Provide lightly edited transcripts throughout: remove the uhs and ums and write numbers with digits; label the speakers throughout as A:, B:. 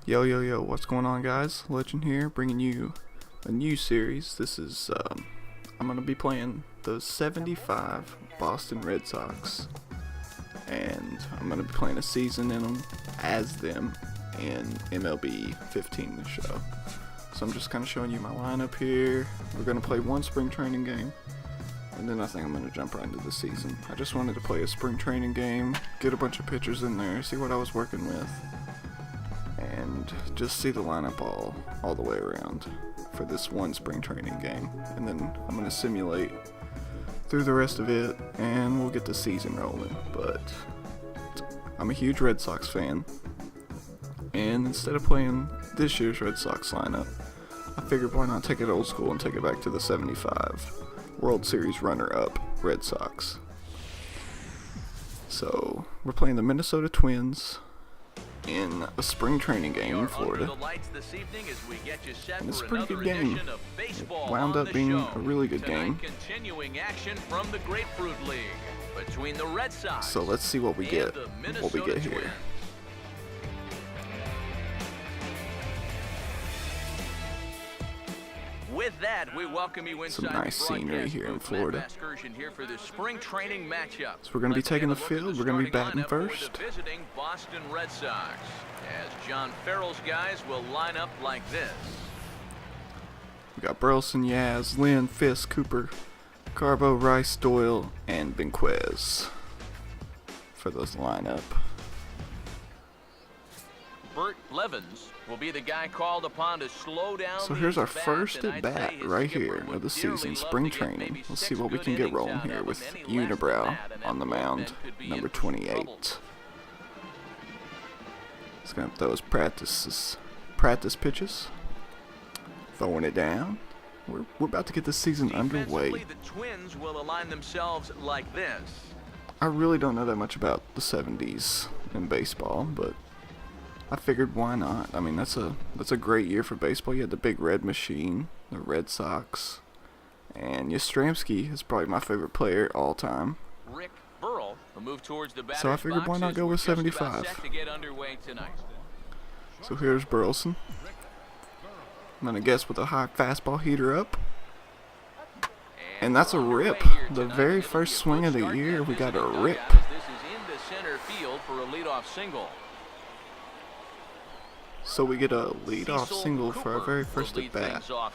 A: Yo, yo, yo, what's going on, guys? Legend here, bringing you a new series. This is, I'm going to be playing the 75 Boston Red Sox. And I'm going to be playing a season in them, as them, in MLB 15, the show. So I'm just kind of showing you my lineup here. We're going to play one spring training game, and then I think I'm going to jump right into the season. I just wanted to play a spring training game, get a bunch of pitchers in there, see what I was working with, and just see the lineup all the way around for this one spring training game. And then I'm going to simulate through the rest of it, and we'll get the season rolling. But I'm a huge Red Sox fan, and instead of playing this year's Red Sox lineup, I figured why not take it old school and take it back to the 75 World Series runner-up Red Sox. So we're playing the Minnesota Twins in a spring training game in Florida, and it's a pretty good game. It wound up being a really good game. So let's see what we get here.
B: With that, we welcome you inside
A: some nice scenery here in Florida.
B: Here for the spring training matchup.
A: So we're going to be taking the field. We're going to be batting first.
B: Visiting Boston Red Sox, as John Farrell's guys will line up like this.
A: We got Burleson, Yaz, Lynn, Fisk, Cooper, Carbo, Rice, Doyle, and Benquez for this lineup.
B: Bert Levens will be the guy called upon to slow down.
A: So here's our first at bat right here of the season, spring training. Let's see what we can get rolling here with Unibrow on the mound, number 28. He's gonna throw his practice pitches, throwing it down. We're about to get this season underway.
B: The Twins will align themselves like this.
A: I really don't know that much about the 70s in baseball, but I figured why not. I mean, that's a great year for baseball. You had the big red machine, the Red Sox, and Yastrzemski is probably my favorite player all time.
B: Rick Burrell will move towards the
A: So I figured why not go with 75. So here's Burleson. I'm gonna guess with a high fastball heater up, and that's a rip. The very first swing of the year, we got a rip.
B: This is into center field for a leadoff single.
A: So we get a lead-off single for our very first at bat. So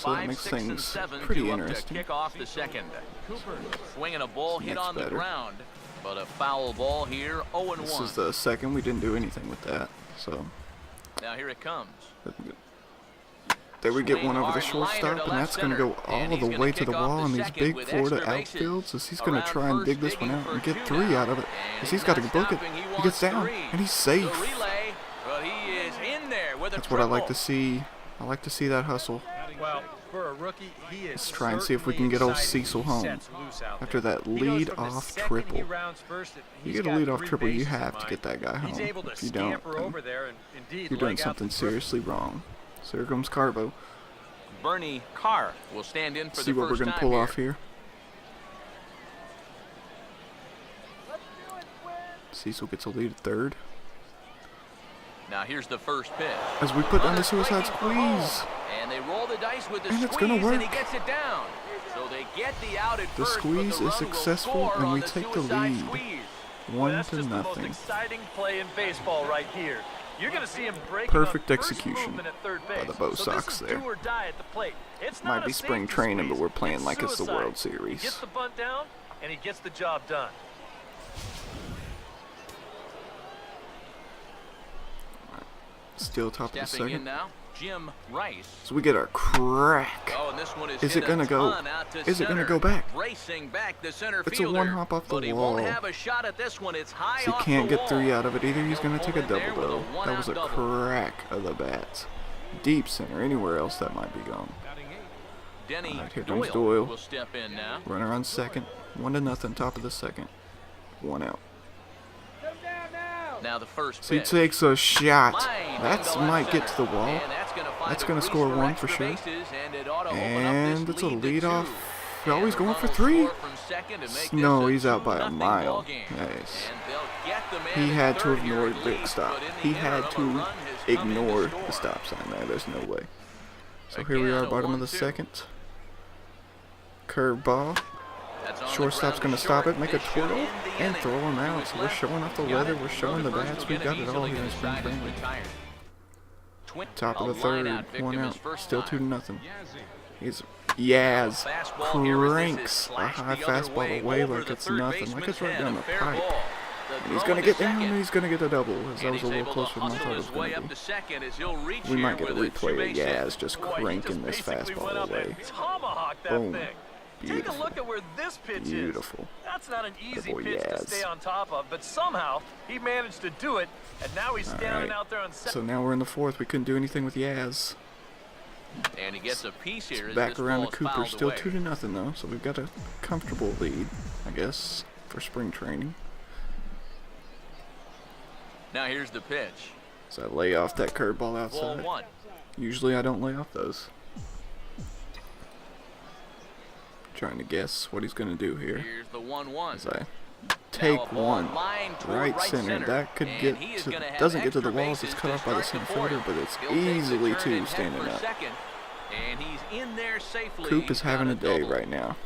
A: that makes things pretty interesting.
B: Swinging a ball hit on the ground, but a foul ball here. 0-1.
A: This is the second. We didn't do anything with that. So
B: now here it comes.
A: There we get one over the shortstop, and that's going to go all the way to the wall on these big Florida outfields, as he's going to try and dig this one out and get 3 out of it, as he's got to book it. He gets down, and he's safe. That's what I like to see. I like to see that hustle.
C: Well, for a rookie,
A: Let's try and see if we can get old Cecil home after that lead-off triple. You get a lead-off triple, you have to get that guy home. If you don't, you're doing something seriously wrong. So here comes Carbo.
B: Bernie Carr will stand in for
A: see what we're going to pull off here. Cecil gets a lead at third.
B: Now here's the first pitch.
A: As we put down the suicide squeeze.
B: And they roll the dice with the
A: and
B: squeeze,
A: it's gonna work.
B: And he gets it down. So they get the out at
A: the
B: first,
A: squeeze is successful, and we take the lead. 1-0.
C: Exciting play in baseball right here. You're going to see him break.
A: Perfect execution by the Bo Sox there. Might be spring training, but we're playing like it's the World Series.
C: He gets the bunt down, and he gets the job done.
A: Still top of the second.
B: Now, Jim Rice.
A: So we get a crack.
B: Oh, and this one
A: is it gonna go? Is it gonna go back?
B: Racing back the center
A: it's a one hop off the wall.
B: Have a shot at this one. It's high
A: so he can't get 3 out of it either. He's gonna take a double though. That was a crack of the bats. Deep center. Anywhere else that might be gone. Alright, here comes Doyle.
B: Will step in now.
A: Runner on second. 1-0. Top of the second. 1 out.
B: Now the first
A: so he takes a shot. That might get to the wall. That's going to score 1 for sure. And it's a leadoff. You're always going for 3.
B: second to make
A: No,
B: this a
A: he's out by a
B: 2-0
A: mile.
B: ball game.
A: Nice.
B: And they'll get the man
A: He
B: in
A: had to
B: third
A: ignore
B: here
A: the
B: at
A: big
B: least,
A: stop.
B: but in the
A: He
B: interim,
A: had
B: a
A: to
B: run has come in to
A: ignore the
B: score.
A: stop sign there. There's no way. So here we
B: Again,
A: are,
B: a
A: bottom of the
B: 1-2.
A: second. Curve ball.
B: That's on the
A: Shortstop's
B: ground
A: going to stop
B: short.
A: it, make a
B: This should
A: twirl,
B: end the
A: and
B: inning.
A: throw him
B: To
A: out.
B: his
A: So we're
B: left.
A: showing off the
B: Got
A: weather,
B: it.
A: we're showing the
B: First
A: bats,
B: will
A: we've
B: get
A: got
B: him
A: it all
B: easily
A: here
B: to
A: in
B: the
A: spring
B: side and
A: training.
B: retired.
A: Top of the
B: A
A: third,
B: line-out victim
A: one
B: his
A: out,
B: first
A: still
B: time.
A: 2-0. He's Yaz
B: Fastball here as this is
A: cranks a
B: slashed
A: high
B: the other
A: fastball
B: way
A: away
B: over
A: like
B: the
A: it's
B: third
A: nothing, like it's
B: baseman's
A: right
B: head.
A: down
B: A
A: the
B: fair
A: pipe.
B: ball. The
A: And he's
B: throw
A: going to
B: into
A: get down,
B: second.
A: and he's going to get a double, as that
B: And
A: was a
B: he's
A: little
B: able to
A: closer than I
B: hustle
A: thought it
B: his
A: was
B: way
A: going to
B: up
A: be.
B: to second as he'll reach
A: We might
B: here
A: get a
B: with
A: replay of
B: two-base hit.
A: Yaz just
C: Boy, he
A: cranking
C: just
A: this
C: basically went
A: fastball
C: up
A: away.
C: and tomahawked that
A: Boom.
C: thing. Take a
A: Beautiful.
C: look at where this pitch
A: Beautiful.
C: is. That's not an easy
A: boy
C: pitch to
A: Yaz.
C: stay on top of, but somehow he managed to do it, and now he's standing
A: Alright.
C: out there on
A: So
C: second.
A: now we're in the fourth. We couldn't do anything with Yaz.
B: And he gets a piece here as
A: Back
B: this
A: around
B: ball
A: to
B: is
A: Cooper,
B: fouled
A: still
B: away.
A: 2-0 though, so we've got a comfortable lead, I guess, for spring training.
B: Now here's the pitch.
A: So I lay off that curveball
B: Ball
A: outside.
B: one.
A: Usually I don't lay off those. Trying to guess what he's going to do here.
B: Here's the 1-1.
A: As I
B: Now
A: take
B: a ball
A: one
B: line toward
A: right center. That could
B: and
A: get
B: he is
A: to,
B: gonna have
A: doesn't get to the
B: extra
A: walls. It's
B: bases
A: cut
B: to
A: off by the
B: start
A: center
B: fourth.
A: fielder, but it's
B: He'll take the
A: easily
B: turn
A: two
B: and head
A: standing
B: for
A: up.
B: second, and he's in there safely.
A: Coop is having a day
B: double.
A: right now.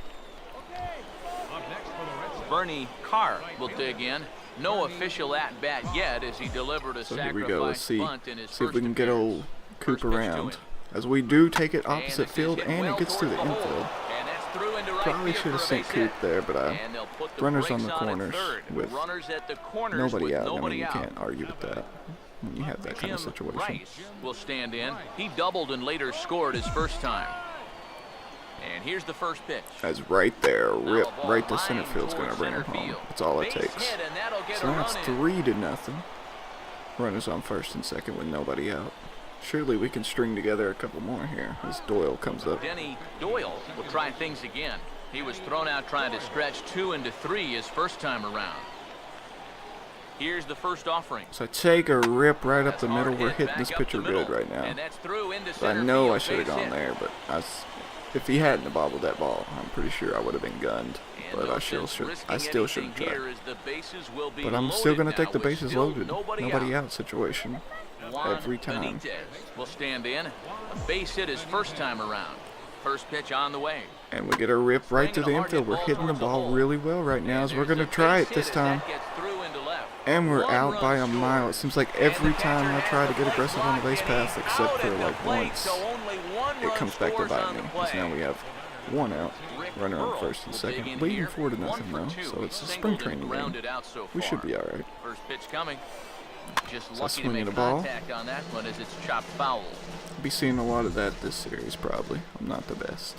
B: Bernie Carr will dig in. No official at-bat yet as he delivered a
A: So here we
B: sacrifice
A: go. Let's see
B: bunt in his
A: if we
B: first
A: can get
B: appearance.
A: old Coop
B: First pitch to
A: around.
B: him.
A: As we do take it
B: And
A: opposite
B: this is
A: field,
B: hit
A: and
B: well
A: it gets to the
B: towards hole.
A: infield.
B: And that's through into right
A: Probably
B: field
A: should have
B: for a
A: sent
B: base
A: Coop
B: hit.
A: there, but
B: And they'll put the
A: runners on
B: brakes
A: the
B: on at
A: corners
B: third.
A: with
B: Runners at the corners
A: nobody
B: with
A: out. I
B: nobody
A: mean, you
B: out.
A: can't argue with that when you have that kind of
B: Jim
A: situation.
B: Rice will stand in. He doubled and later scored his first time. And here's the first pitch.
A: As right there,
B: Now
A: rip,
B: the ball
A: right to
B: lined
A: center field's going to
B: towards
A: bring him
B: center
A: home.
B: field.
A: That's all it
B: Base
A: takes.
B: hit, and that'll get
A: So
B: a
A: now it's
B: run in.
A: 3-0. Runners on first and second with nobody out. Surely we can string together a couple more here as Doyle comes up.
B: Denny Doyle will try things again. He was thrown out trying to stretch 2 into 3 his first time around. Here's the first offering.
A: So I take a rip right up
B: That's
A: the middle.
B: hard
A: We're
B: hit
A: hitting
B: back
A: this
B: up
A: pitcher
B: the middle.
A: good right now.
B: And that's through into
A: I
B: center
A: know
B: field,
A: I should have
B: base
A: gone
B: hit.
A: there, but if he hadn't have bobbled that ball, I'm pretty sure I would have been gunned.
B: And
A: But
B: no
A: I still
B: sense
A: should.
B: risking
A: I still
B: anything
A: should have
B: here
A: tried.
B: as the bases will be
A: But I'm still
B: loaded
A: going to take
B: now
A: the
B: with
A: bases
B: still
A: loaded. Nobody out situation.
B: Juan
A: Every time.
B: Benitez will stand in. A base hit his first time around. First pitch on the way.
A: And we get a rip right to the infield. We're hitting the ball really well right now as we're going to try it this time. And we're out by a mile. It seems like every time I try to get aggressive on the base path, except for like once, it comes back to bite me. Because now we have one out, runner on first and second, leading 4-0 though. So it's a spring training game. We should be all right.
B: First pitch coming. Just
A: So
B: lucky to
A: swinging
B: make
A: a ball.
B: contact on that one as it's chopped foul.
A: Be seeing a lot of that this series probably. I'm not the best.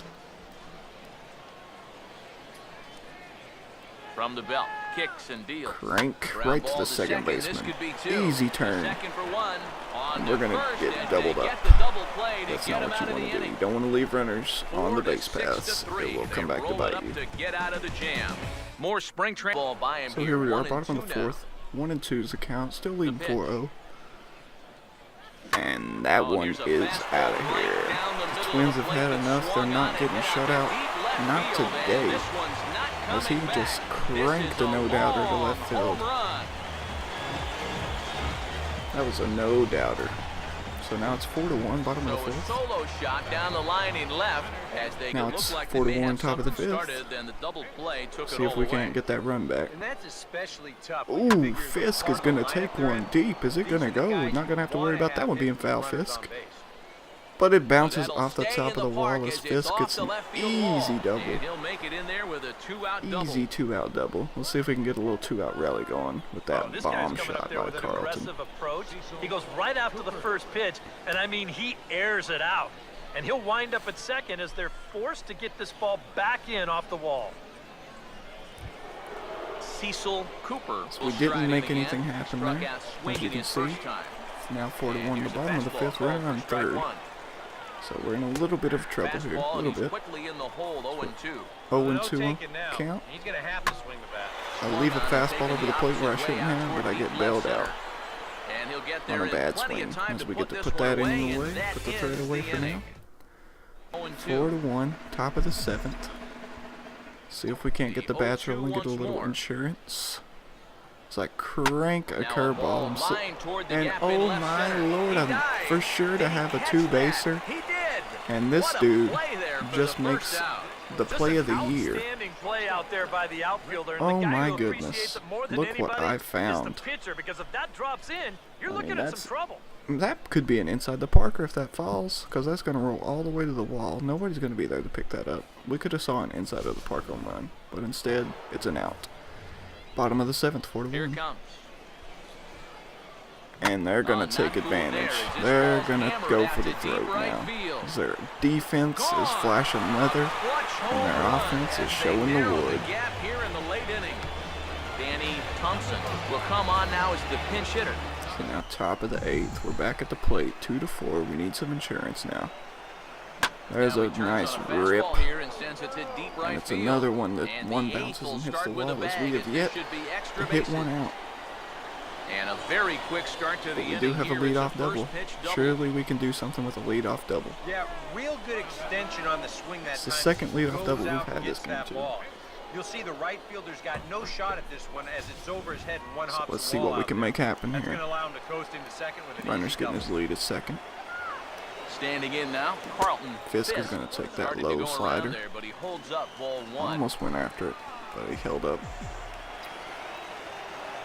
B: From the belt, kicks and deals.
A: Crank
B: Ground
A: right to
B: ball
A: the second
B: This
A: baseman.
B: could be two.
A: Easy turn.
B: Second for one. On
A: And
B: to
A: we're gonna
B: first,
A: get
B: and
A: doubled
B: they
A: up.
B: get the double play to
A: That's
B: get
A: not
B: him
A: what
B: out
A: you
B: of the
A: want to do.
B: inning.
A: You don't want to leave runners on the
B: 4 to
A: base
B: 6
A: paths.
B: to 3.
A: It will come
B: They
A: back to
B: roll it
A: bite
B: up
A: you.
B: to get out of the jam. More spring training ball by him
A: So here we are,
B: 1-2
A: bottom of the
B: now.
A: fourth. 1-2 is the count. Still leading
B: pitch.
A: 4-0. And that
B: Oh,
A: one
B: here's a
A: is
B: fastball
A: out of
B: right
A: here.
B: down the
A: The
B: middle
A: Twins
B: of the
A: have
B: plate,
A: had
B: but
A: enough. They're
B: swung
A: not
B: on
A: getting
B: it
A: shut
B: and
A: out.
B: deep left
A: Not
B: field, and
A: today.
B: this one's not
A: As he
B: coming
A: just
B: back.
A: cranked
B: This
A: a
B: is
A: no-doubter to
B: long
A: left field.
B: home run.
A: That was a no-doubter. So now it's 4-1, bottom of
B: So
A: the
B: a
A: fifth.
B: solo shot down the line in left as they
A: Now
B: could
A: it's
B: look like
A: 4
B: they
A: to
B: may
A: 1,
B: have
A: top of the
B: something
A: fifth.
B: started, then the double play took
A: See
B: it
A: if
B: all
A: we
B: away.
A: can't get that run back.
C: And that's especially tough. when you
A: Ooh,
C: figure the
A: Fisk is going to
C: Cardinals
A: take
C: lineup
A: one deep. Is it going to
C: These are
A: go?
C: the
A: We're
C: guys
A: not going to have to
C: who
A: worry
C: wanna
A: about that
C: have
A: one being
C: hit
A: foul,
C: runners on
A: Fisk.
C: base.
A: But it bounces
B: That'll
A: off the
B: stay
A: top
B: in
A: of the wall
B: park
A: as
B: it's
A: Fisk
B: off
A: gets
B: the
A: an
B: left field wall.
A: easy double.
B: And he'll make it in there with a two-out double.
A: Easy 2-out double. We'll see if we can get a little 2-out rally going with
C: Oh,
A: that
C: this
A: bomb
C: guy's coming
A: shot
C: up there
A: by
C: with an
A: Carlton.
C: aggressive approach. He goes right after the first pitch, and I mean, he airs it out. And he'll wind up at second as they're forced to get this ball back in off the wall.
B: Cecil Cooper.
A: So we
B: will
A: didn't
B: stride in
A: make
B: again.
A: anything happen
B: Struck
A: there,
B: out
A: as
B: swinging
A: you can
B: his
A: see.
B: first time.
A: It's now 4-1
B: And
A: the
B: here's a
A: bottom of the
B: fastball
A: fifth.
B: called
A: Running
B: for
A: on
B: strike
A: third.
B: one.
A: So we're in a little bit of trouble here. A
B: Fastball,
A: little
B: he's
A: bit.
B: quickly in the hole, 0-2.
A: 0-2 count.
C: He's going to have to swing the bat.
A: I leave a
B: Swung on and
A: fastball
B: taken
A: over the plate where I
B: opposite
A: shouldn't
B: way out
A: have, but I
B: toward
A: get
B: deep
A: bailed
B: left
A: out
B: center. And he'll get
A: on
B: there
A: a
B: in
A: bad
B: plenty
A: swing.
B: of time
A: As
B: to
A: we
B: put
A: get to
B: this
A: put
B: one
A: that in
B: away,
A: the
B: and
A: way,
B: that
A: put the thread
B: ends
A: away
B: the
A: for now.
B: inning. 0-2.
A: 4-1, top of the seventh. See if we can't get the bats rolling and get a little insurance. So I crank a curveball and oh my lord, I'm for sure to have a two-baser. And this dude just makes the play of the year. Oh my goodness, look what I found. I mean, that could be an inside the parker if that falls, because that's going to roll all the way to the wall. Nobody's going to be there to pick that up. We could have saw an inside of the park home run, but instead it's an out. Bottom of the 7th, 4-1.
B: Here it comes.
A: And they're going to take advantage. They're going to go for the throat now. Their defense is flashing leather, and their offense is showing the wood.
B: Danny Thompson will come on now as the pinch hitter.
A: So now top of the 8th, we're back at the plate, 2-4. We need some insurance now. There's a nice rip, and it's another one that one bounces and hits the wall as we have yet to hit one out.
B: And a very quick start to the
A: But we do have a leadoff double. Surely we can do something with a leadoff double.
D: Yeah, real good extension on the swing that
A: It's the
D: time.
A: second leadoff double we've had this game too.
D: You'll see the right fielder's got no shot at this one as it's over his head and one hops.
A: Let's see what we can make happen
D: That's
A: here.
D: going to allow him to coast into second with an
A: Runner's
D: easy
A: getting
D: double.
A: his lead at second.
B: Standing in now, Carlton
A: Fisk is going to take that low slider.
B: there, but he holds up ball one.
A: Almost went after it, but he held up.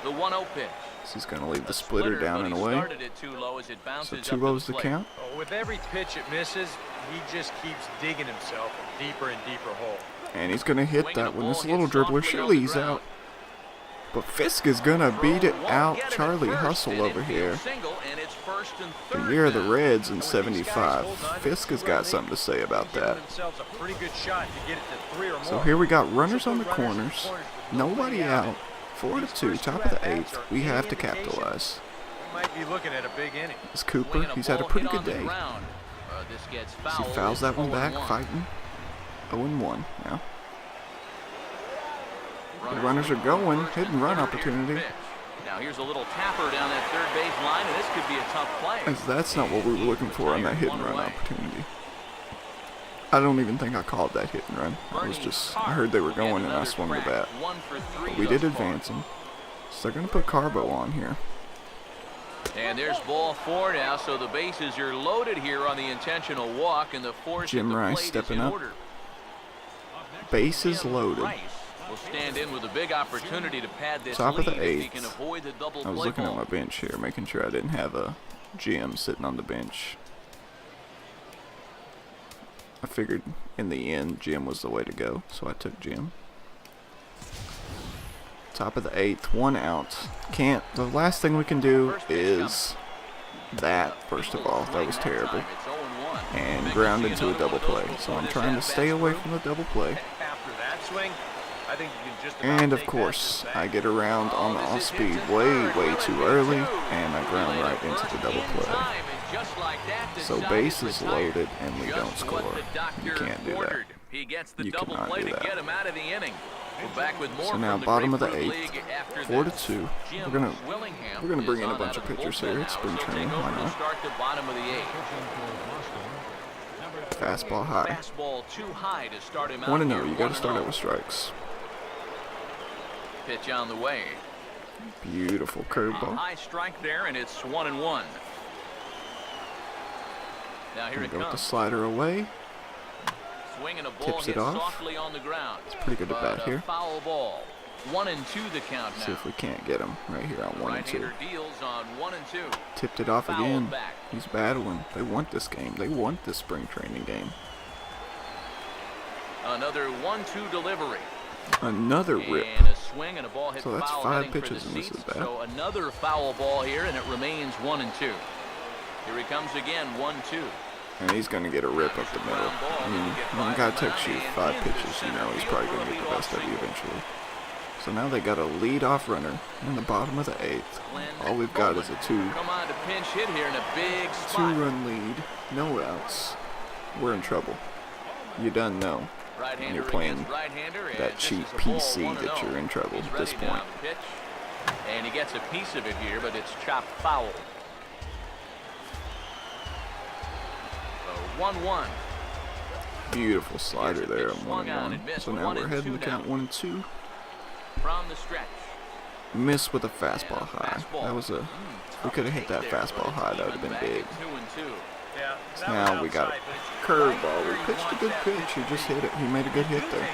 B: The 1-0 pitch.
A: So he's going to leave the splitter down and away.
B: Started it too low as it
A: So
B: bounces
A: 2
B: up
A: lows
B: the
A: the
B: plate.
A: count.
D: Oh, with every pitch it misses, he just keeps digging himself a deeper and deeper hole.
A: And he's going to hit
B: Swinging
A: that
B: the
A: one. This
B: ball
A: little
B: hits
A: dribbler,
B: softly
A: surely
B: on the
A: he's
B: ground.
A: out. But Fisk is going to beat it out.
B: Get him at
A: Charlie
B: first,
A: Hustle
B: an
A: over
B: infield
A: here.
B: single, and it's first and
A: The
B: third
A: year of the
B: now.
A: Reds in
D: And when these guys
A: 75.
D: hold on to
A: Fisk has
D: the
A: got
D: lead,
A: something to say about
D: they're giving
A: that.
D: themselves a pretty good shot to get it to 3 or more.
A: So here we got runners
D: So
A: on the
D: put runners in
A: corners.
D: with
A: Nobody
D: nobody
A: out. 4-2, top of the 8th. We have to capitalize.
D: We might be looking at a big inning.
A: It's Cooper.
B: Swinging a
A: He's had a
B: ball
A: pretty
B: hit
A: good
B: on the
A: day.
B: ground. This gets
A: He
B: fouled.
A: fouls that one
B: It's
A: back,
B: 0-1.
A: fighting. 0-1 now. The runners are going.
B: First
A: Hit and run
B: third, here's the
A: opportunity.
B: pitch. Now here's a little tapper down that third base line, and this could be a tough play.
A: As that's not what we were looking for on that hit and run opportunity. I don't even think I called that hit and run. I was just, I heard they were going and I swung the bat. But we did advance them. So they're going to put Carbo on here.
B: And there's ball 4 now, so the bases are loaded here on the intentional walk, and the force
A: Jim
B: at the
A: Rice
B: plate
A: stepping
B: is in
A: up.
B: order.
A: Bases loaded.
B: Rice will stand in with a big opportunity to pad this
A: Top of the
B: lead if he
A: 8th.
B: can avoid the double
A: I was
B: play
A: looking at
B: ball.
A: my bench here, making sure I didn't have a Jim sitting on the bench. I figured in the end Jim was the way to go, so I took Jim. Top of the 8th, 1 out. Can't. The last thing we can do is that. First of all, that was terrible. And ground into a double play. So I'm trying to stay away from the double play.
D: After that swing, I think you can just about
A: And of
D: take that
A: course,
D: to the
A: I
D: bank.
A: get around on the off speed way too early, and I ground right into the double play. So bases loaded and we don't score. You can't do that.
B: He gets the
A: You
B: double
A: cannot
B: play
A: do
B: to
A: that.
B: get him out of the inning. We're back with more
A: So now
B: from the
A: bottom of the
B: Grapefruit
A: 8th,
B: League after
A: 4-2.
B: this.
A: We're gonna
B: Jim
A: bring in a
B: Willingham
A: bunch
B: is
A: of
B: on
A: pitchers
B: out of
A: here.
B: the
A: It's
B: bullpen
A: spring
B: now.
A: training.
B: He'll take
A: Why
B: over to
A: not?
B: start the bottom of the 8th.
A: Fastball high.
B: Fastball too high to start him out.
A: 1-0.
B: here,
A: You got to start
B: 1-0.
A: out with strikes.
B: Pitch on the way.
A: Beautiful
B: A
A: curveball.
B: high strike there, and it's 1-1. Now here
A: Gonna
B: it
A: go with the
B: comes.
A: slider away.
B: Swinging a ball
A: Tips it
B: hit
A: off.
B: softly on the ground.
A: It's pretty good at
B: But
A: bat
B: a
A: here.
B: Foul ball. 1-2 the count now.
A: See if we can't get him right here on 1 and 2.
B: Right-hander deals on 1-2.
A: Tipped it off
B: Fouled
A: again.
B: back.
A: He's battling. They want this game. They want this spring training game.
B: Another 1-2 delivery.
A: Another rip.
B: And a swing and a ball hit
A: So that's
B: foul
A: 5
B: heading for
A: pitches
B: the
A: and this
B: seats.
A: is bad.
B: So another foul ball here, and it remains 1-2. Here he comes again, 1-2.
A: And he's going to get a rip up the middle. I mean, when a guy takes you 5 pitches, you know he's probably going to get the best of you eventually. So now they got a lead-off runner in the bottom of the 8th. All we've got is a
B: Come on to pinch hit here in a big spot.
A: 2-run lead, no outs. We're in trouble. You done know.
B: Right-hander
A: You're playing
B: against right-hander, and
A: that
B: this
A: cheap
B: is a ball,
A: PC
B: 1-0.
A: that you're in trouble
B: He's
A: at this
B: ready now
A: point.
B: to pitch, and he gets a piece of it here, but it's chopped foul. So 1-1.
A: Beautiful slider
B: Here's a
A: there
B: pitch
A: on
B: swung on
A: 1-1.
B: and missed.
A: So now
B: 1
A: we're
B: and
A: heading
B: 2
A: to count
B: now.
A: 1 and 2.
B: From the stretch.
A: Missed with a fastball high. That was a. If we could have hit that fastball high, that would have been big.
C: Yeah,
A: So now we got a curveball. We pitched a good pitch. He just hit it. He made a good hit there.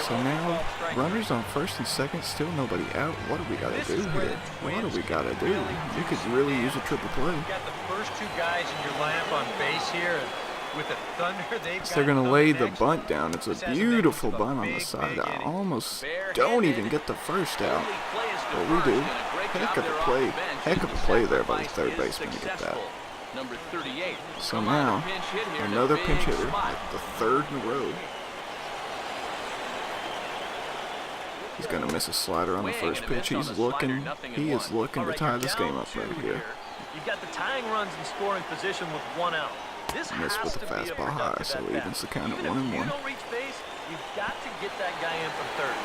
A: So now, runners on first and second, still nobody out. What do we got to do here? What do we got to do? You could really use a triple play.
D: You got the first two guys in your lineup on base here, and with the Thunder, they've
A: So they're going to lay the bunt down. It's a beautiful bunt on the side. I almost don't even get the first out, but we do. Heck of a play there by the third baseman to get that. So now, another pinch hitter, like the third in a row. He's going to miss a slider on the first pitch. He is looking to tie this game up right here.
C: You've got the tying runs in scoring position with 1 out. This
A: Missed with the fastball high, so he evens the count at 1-1.
C: If you don't reach base, you've got to get that guy in from third.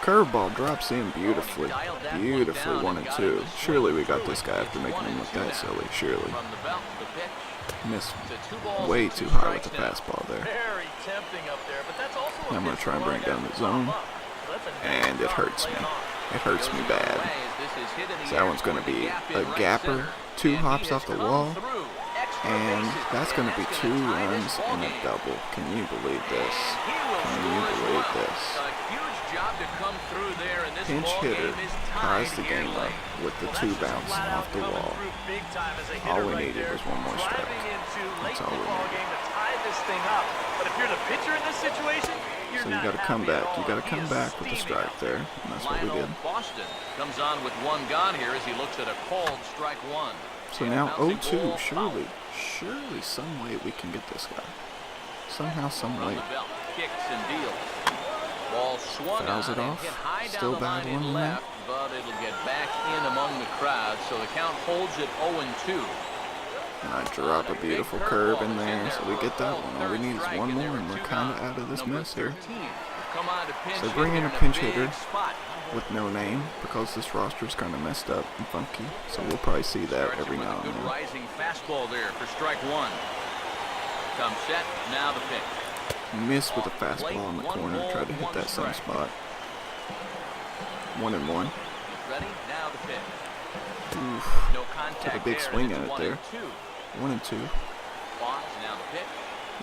A: Curveball drops in beautifully. Beautifully 1 and 2. Surely we got this guy after making him look that silly. Surely. Missed way too high with the fastball there.
C: Very tempting up there, but that's also
A: I'm going to try and bring it down the zone. And it hurts me. It hurts me bad. So that one's going to be a gapper. 2 hops off the wall. And that's going to be 2 runs and a double. Can you believe this? Can you believe this? Pinch hitter ties the game up with the 2 bouncing off the wall. All we needed was 1 more strike. That's all we needed.
C: But if you're the pitcher in this situation,
A: so you got to come back. You got to come back with the strike there. And that's what we did.
B: Boston comes on with 1 gone here as he looks at a called strike 1.
A: So now 0-2. Surely some way we can get this guy. Somehow, some way.
B: Kicks and deals. Ball swung
A: Fouls it off. Still bad one in there.
B: But it'll get back in among the crowd, so the count holds at 0-2.
A: And I drop a beautiful curve in there, so we get that one. All we need is 1 more, and we're kind of out of this mess here. So bring in a pinch hitter with no name, because this roster is kind of messed up and funky. So we'll probably see that every now and then.
B: Rising fastball there for strike 1. Comes set, now the pitch.
A: Missed with a fastball in the corner. Tried to hit that same spot. 1-1.
B: Ready? Now the pitch.
A: Oof.
B: No contact.
A: Took a big swing at it there. 1-2.
B: Pause, now the pitch.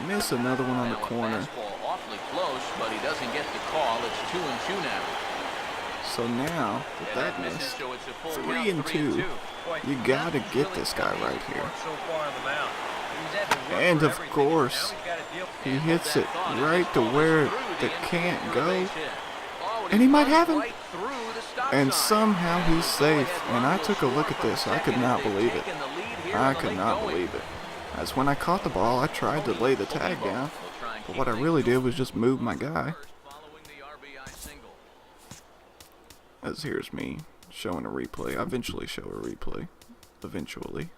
A: Miss another one on the corner.
B: Fastball awfully close, but he doesn't get the call. It's 2-2 now.
A: So now, with that miss, 3-2. You gotta get this guy right here. And of course, he hits it right to where it can't go. And he might have him. And somehow he's safe. And I took a look at this. I could not believe it. I could not believe it. As when I caught the ball, I tried to lay the tag down. But what I really did was just move my guy. As here's me showing a replay. I eventually show a replay. Eventually.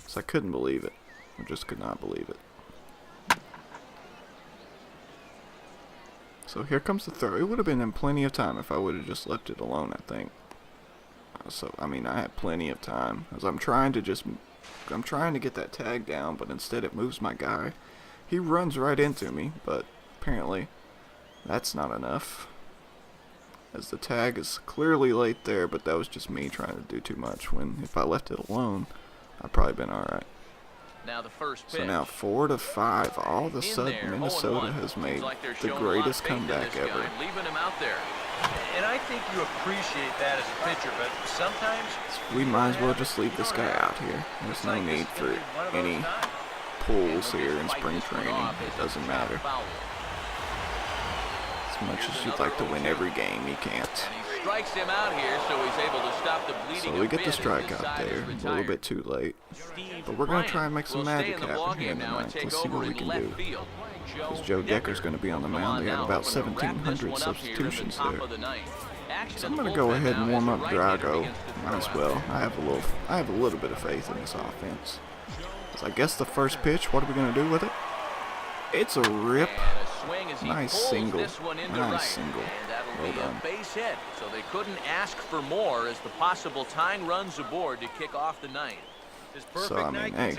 A: So I couldn't believe it. I just could not believe it. So here comes the throw. It would have been in plenty of time if I would have just left it alone, I think. So, I mean, I had plenty of time. As I'm trying to get that tag down, but instead it moves my guy. He runs right into me, but apparently that's not enough. As the tag is clearly late there, but that was just me trying to do too much. When if I left it alone, I'd probably been alright.
B: Now the first pitch.
A: So now 4-5. All of a sudden, Minnesota has made the greatest comeback ever.
B: Leaving him out there.
D: And I think you appreciate that as a pitcher, but sometimes
A: We might as well just leave this guy out here. There's no need for any pulls here in spring training. It doesn't matter. As much as you'd like to win every game, you can't.
B: And he strikes him out here, so he's able to stop the bleeding.
A: So we get the strikeout there. A little bit too late. But we're going to try and make some magic happen here tonight. Let's see what we can do. Because Joe Decker's going to be on the mound. They have about 1,700 substitutions there. So I'm going to go ahead and warm up Drago. Might as well. I have a little bit of faith in this offense. So I guess the first pitch, what are we going to do with it? It's a rip. Nice single. Nice single. Well done.
B: Base hit, so they couldn't ask for more as the possible tying runs aboard to kick off the ninth.
A: So, I mean, hey,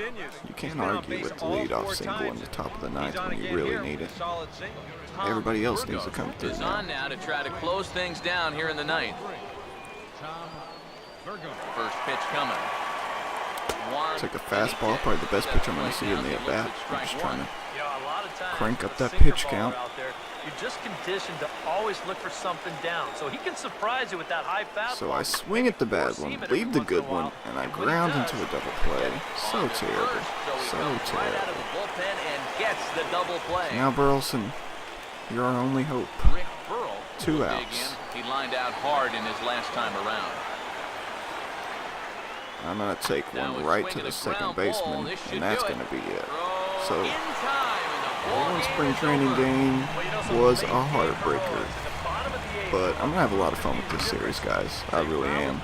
A: you can't argue with the leadoff single in the top of the ninth when you really need it. Everybody else needs to come through
B: Is
A: now.
B: on now to try to close things down here in the ninth. First pitch coming.
A: It's like a fastball, probably the best pitch I'm going to see in the at-bat. I'm just trying to
C: Yeah, a lot of times
A: crank up
C: with
A: that
C: sinker
A: pitch
C: baller
A: count.
C: out there, you're just conditioned to always look for something down. So he can surprise you with that high fastball.
A: So I swing at the bad one, leave the good one, and I ground into a double play. So terrible. So
B: Right out of
A: terrible.
B: the bullpen and gets the double play.
A: Now, Burleson, you're our only hope.
B: Rick Burrell
A: 2
B: will dig
A: outs.
B: in. He lined out hard in his last time around.
A: I'm going to take
B: Now
A: one
B: a
A: right
B: swing
A: to
B: and
A: the
B: a
A: second
B: ground ball.
A: baseman,
B: This should
A: and that's
B: do it.
A: going to be it.
B: Throw
A: So,
B: in time, and the ball
A: one
B: game
A: spring
B: is
A: training
B: over.
A: game
C: Well, you know, some
A: was a
C: late game
A: heartbreaker.
C: heroics at the bottom of the eighth.
A: But I'm going to have a lot of fun with this series, guys. I really am.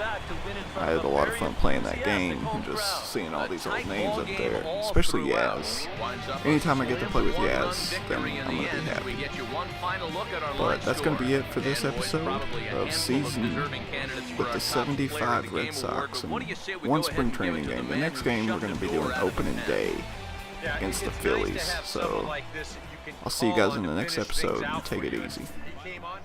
A: I had a lot of fun playing that game and just seeing all these old names up there, especially Yaz. Anytime I get to play with Yaz, then I'm going to be happy. But that's going to be it for this episode of season with the 75 Red Sox and one spring training game. The next game we're going to be doing opening day against the Phillies. So I'll see you guys in the next episode and take it easy.
D: He came on